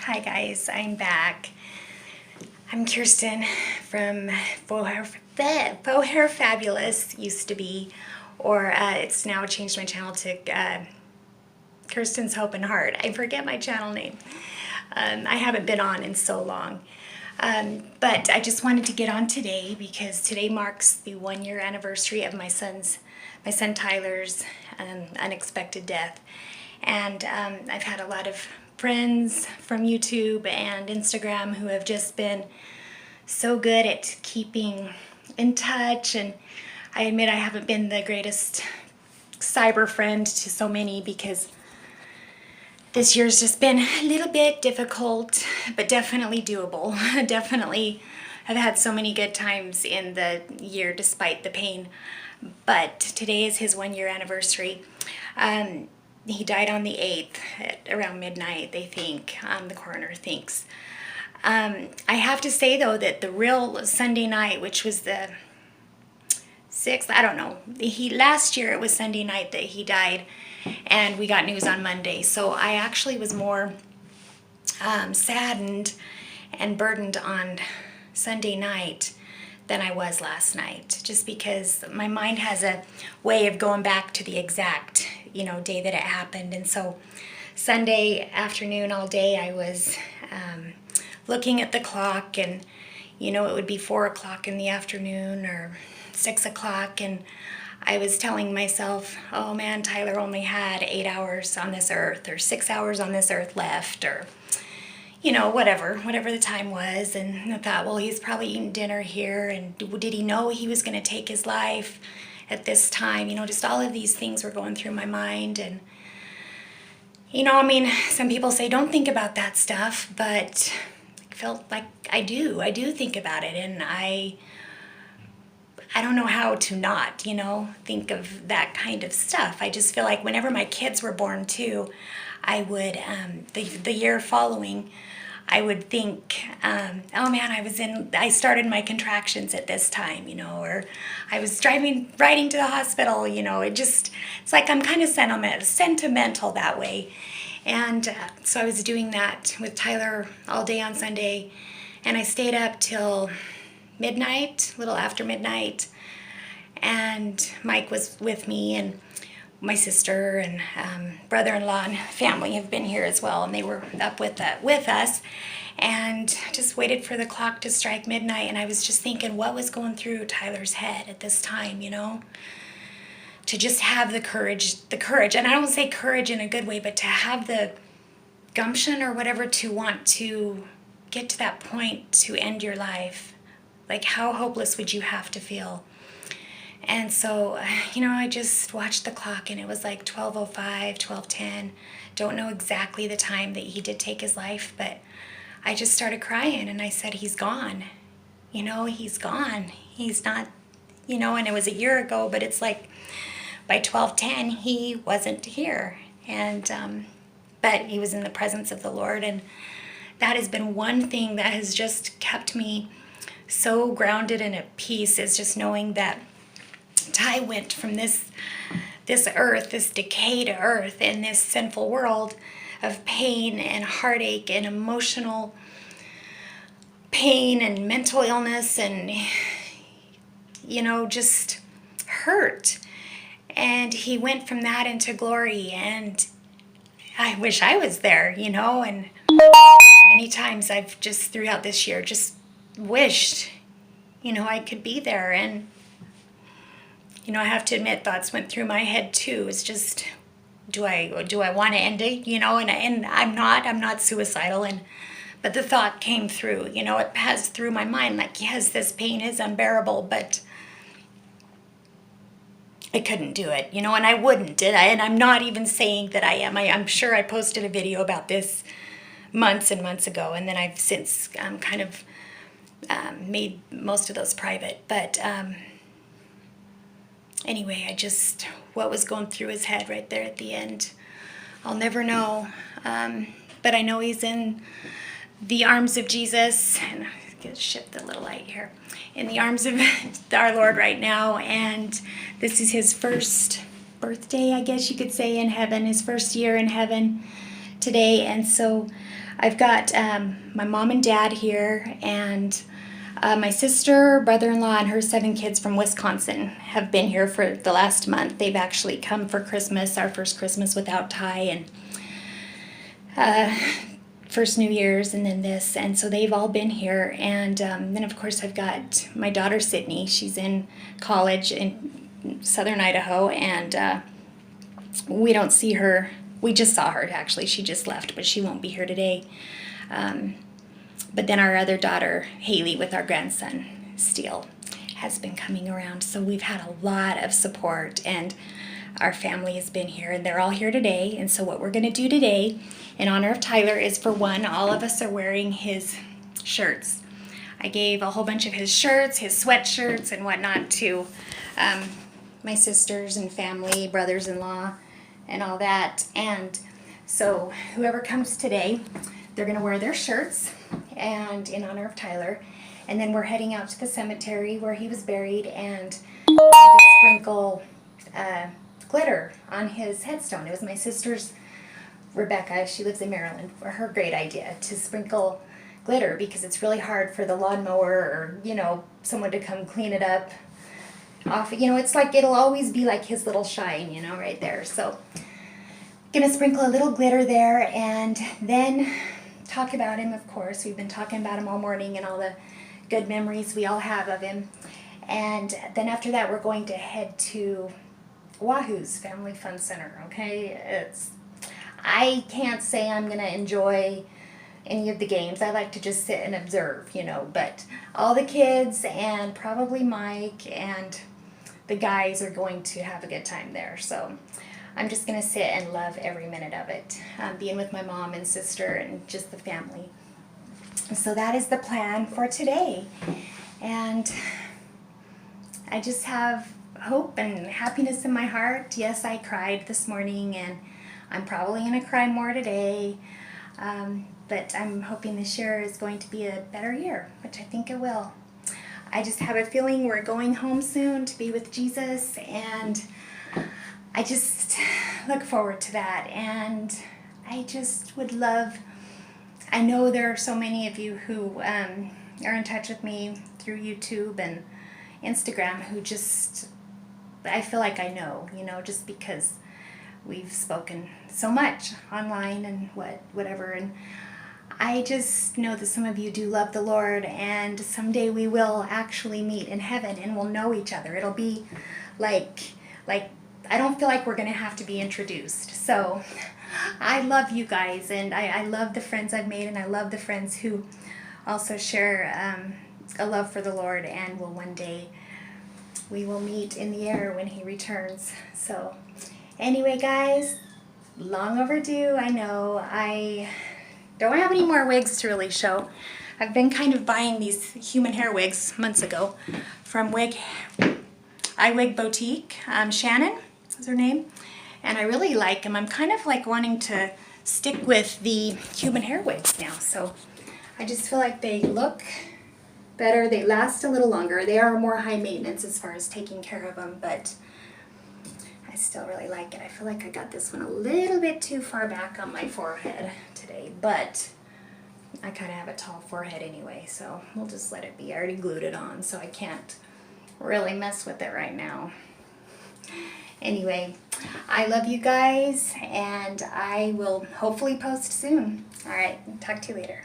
Hi guys, I'm back. I'm Kirsten from Faux Hair Fabulous, used to be, or it's now changed my channel to Kirsten's Hope and Heart. I forget my channel name. I haven't been on in so long. But I just wanted to get on today because today marks the 1-year anniversary of my son Tyler's unexpected death. And I've had a lot of friends from YouTube and Instagram who have just been so good at keeping in touch, and I admit I haven't been the greatest cyber friend to so many because this year's just been a little bit difficult, but definitely doable. Definitely have had so many good times in the year despite the pain. But today is his 1-year anniversary. He died on the 8th at around midnight, they think, the coroner thinks. I have to say, though, that the real Sunday night, which was the 6th, I don't know. Last year it was Sunday night that he died, and we got news on Monday. So I actually was more saddened and burdened on Sunday night than I was last night, just because my mind has a way of going back to the exact, day that it happened. And so Sunday afternoon all day I was looking at the clock, and it would be 4 o'clock in the afternoon or 6 o'clock, and I was telling myself, oh man, Tyler only had 8 hours on this earth, or 6 hours on this earth left, or whatever the time was. And I thought, well, he's probably eating dinner here, and did he know he was going to take his life at this time? Just all of these things were going through my mind. And some people say don't think about that stuff, but I felt like I do think about it, and I don't know how to not, think of that kind of stuff. I just feel like whenever my kids were born too, I would, the year following, I would think, oh man, I started my contractions at this time, or I was riding to the hospital, it's like I'm kind of sentimental that way. And so I was doing that with Tyler all day on Sunday, and I stayed up till midnight, a little after midnight, and Mike was with me, and my sister and brother-in-law and family have been here as well, and they were up with us, and just waited for the clock to strike midnight. And I was just thinking what was going through Tyler's head at this time, to just have the courage, and I don't say courage in a good way, but to have the gumption or whatever to want to get to that point to end your life. Like, how hopeless would you have to feel? And so, I just watched the clock, and it was like 12:05, 12:10. Don't know exactly the time that he did take his life, but I just started crying, and I said, he's gone. He's gone. He's not, and it was a year ago, but it's like by 12:10, he wasn't here. And, but he was in the presence of the Lord, and that has been one thing that has just kept me so grounded and at peace, is just knowing that Ty went from this earth, this decayed earth, in this sinful world of pain and heartache and emotional pain and mental illness and, just hurt. And he went from that into glory, and I wish I was there, and many times I've just throughout this year just wished, I could be there. And I have to admit, thoughts went through my head too. It's just, do I want to end it? And I'm not suicidal. But the thought came through. It passed through my mind. Like, yes, this pain is unbearable, but I couldn't do it. And I wouldn't. And I'm not even saying that I am. I'm sure I posted a video about this months and months ago, and then I've since kind of made most of those private. But anyway, what was going through his head right there at the end, I'll never know. But I know he's in the arms of Jesus, and I'm going to shift the little light here, in the arms of our Lord right now. And this is his first birthday, I guess you could say, in heaven, his first year in heaven. today, and so I've got my mom and dad here, and my sister, brother-in-law, and her 7 kids from Wisconsin have been here for the last month. They've actually come for Christmas, our first Christmas without Ty, and first New Year's, and then this, and so they've all been here. And then of course I've got my daughter Sydney. She's in college in southern Idaho, and we don't see her. We just saw her actually. She just left, but she won't be here today. But then our other daughter Haley with our grandson Steele has been coming around. So we've had a lot of support, and our family has been here, and they're all here today. And so what we're going to do today in honor of Tyler is, for one, all of us are wearing his shirts. I gave a whole bunch of his shirts, his sweatshirts and whatnot to my sisters and family, brothers-in-law, and all that. And so whoever comes today, they're going to wear their shirts and in honor of Tyler. And then we're heading out to the cemetery where he was buried, and to sprinkle glitter on his headstone. It was my sister's, Rebecca, she lives in Maryland, for her great idea to sprinkle glitter, because it's really hard for the lawnmower or, you know, someone to come clean it up off. You know, it's like, it'll always be like his little shine, you know, right there. So gonna sprinkle a little glitter there, and then talk about him, of course. We've been talking about him all morning and all the good memories we all have of him. And then after that, we're going to head to Wahoo's Family Fun Center, okay? I can't say I'm going to enjoy any of the games. I like to just sit and observe, you know, but all the kids and probably Mike and the guys are going to have a good time there. So I'm just going to sit and love every minute of it, being with my mom and sister and just the family. So that is the plan for today. And I just have hope and happiness in my heart. Yes, I cried this morning, and I'm probably going to cry more today, but I'm hoping this year is going to be a better year, which I think it will. I just have a feeling we're going home soon to be with Jesus, and I just look forward to that. And I just would love, I know there are so many of you who are in touch with me through YouTube and Instagram who just, I feel like I know, you know, just because we've spoken so much online and whatever, and I just know that some of you do love the Lord, and someday we will actually meet in heaven and we'll know each other. It'll be like I don't feel like we're going to have to be introduced. So I love you guys, and I love the friends I've made, and I love the friends who also share a love for the Lord, and will one day, we will meet in the air when he returns. So anyway, guys, long overdue. I know I don't have any more wigs to really show. I've been kind of buying these human hair wigs months ago from iWig Boutique. Shannon is her name, and I really like them. I'm kind of like wanting to stick with the human hair wigs now. So I just feel like they look better, they last a little longer, they are more high maintenance as far as taking care of them, but I still really like it. I feel like I got this one a little bit too far back on my forehead today, but I kind of have a tall forehead anyway, so we'll just let it be. I already glued it on, so I can't really mess with it right now. Anyway, I love you guys, and I will hopefully post soon. All right, talk to you later.